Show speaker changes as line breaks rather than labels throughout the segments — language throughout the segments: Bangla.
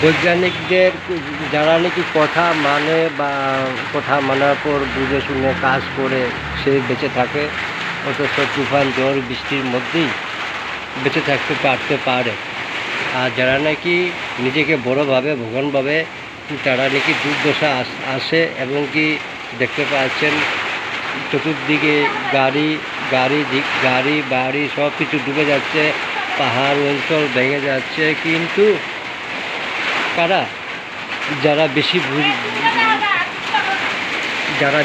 বৈজ্ঞানিকদের যারা নাকি কথা মানে বা কথা মানার পর বুঝে শুনে কাজ করে সে বেঁচে থাকে, অথচ তুফান ঝড় বৃষ্টির মধ্যেই বেঁচে থাকতে পারে। আর যারা নাকি নিজেকে বড়োভাবে ভগবানভাবে, তারা নাকি দুর্দশা আসে, এবং কি দেখতে পাচ্ছেন চতুর্দিকে গাড়ি গাড়ি গাড়ি বাড়ি সব কিছু ডুবে যাচ্ছে, পাহাড় অঞ্চল ভেঙে যাচ্ছে। কিন্তু কারা, যারা যারা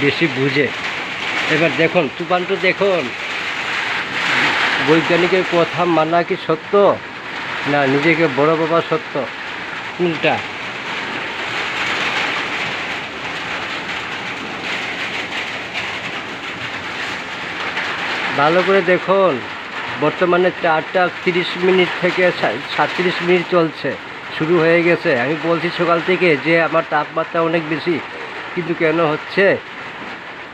বেশি বুঝে। এবার দেখুন তুফানটা দেখুন, বৈজ্ঞানিকের কথা মানা কি সত্য, না নিজেকে বড় বাবা সত্য, কোনটা? ভালো করে দেখুন, বর্তমানে 4টা 30 থেকে 37 মিনিট চলছে, শুরু হয়ে গেছে। আমি বলছি সকাল থেকে যে আমার তাপমাত্রা অনেক বেশি, কিন্তু কেন হচ্ছে?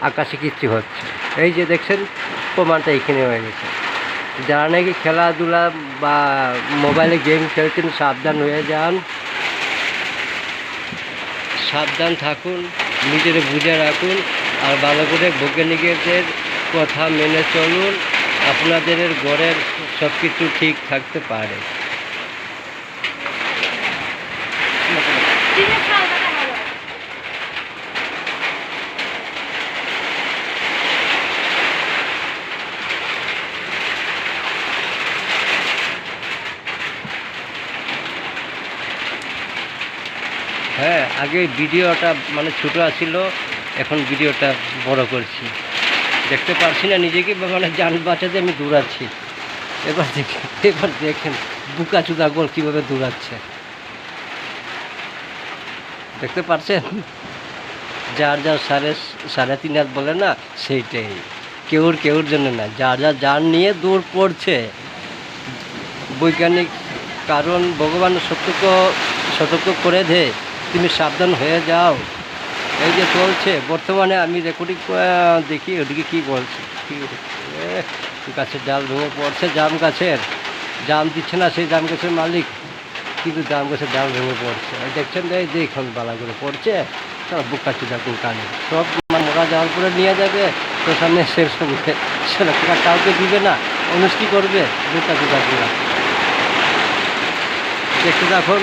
আকাশে কিচ্ছু হচ্ছে। এই যে দেখছেন, প্রমাণটা এখানে হয়ে গেছে। যারা নাকি খেলাধুলা বা মোবাইলে গেম খেলছেন, সাবধান হয়ে যান, সাবধান থাকুন, নিজের বুঝে রাখুন, আর ভালো করে বৈজ্ঞানিকদের কথা মেনে চলুন। আপনাদের ঘরের সব কিছু ঠিক থাকতে পারে। হ্যাঁ, আগে ভিডিওটা মানে ছোটো ছিল, এখন ভিডিওটা বড় করছি। দেখতে পারছি না নিজেকে, মানে যান বাঁচাতে আমি দৌড়াচ্ছি। এবার দেখেন বুকা চুদা গোল কীভাবে দৌড়াচ্ছে, দেখতে পারছেন? যার সাড়ে 3 হাত বলে না, সেইটাই। কেউর জন্য না, যার নিয়ে দৌড় পড়ছে বৈজ্ঞানিক। কারণ ভগবান সতর্ক করে দেয়, তুমি সাবধান হয়ে যাও। এই যে চলছে বর্তমানে, আমি রেকর্ডিং দেখি ওদিকে কী বলছে, গাছের ডাল ভেঙে পড়ছে, জাম দিচ্ছে না সেই জাম গাছের মালিক, কিন্তু জাম গাছের ডাল ভেঙে পড়ছে। দেখছেন, দেখুন বালা করে পড়ছে, তারা বুকা চুদা কানে সব মরা যাওয়ার পরে নিয়ে যাবে, তো সামনে সেটা কাউকে দিবে না, অনুষ্ঠান করবে বুকা চুদা পুরা। দেখতে থাকুন।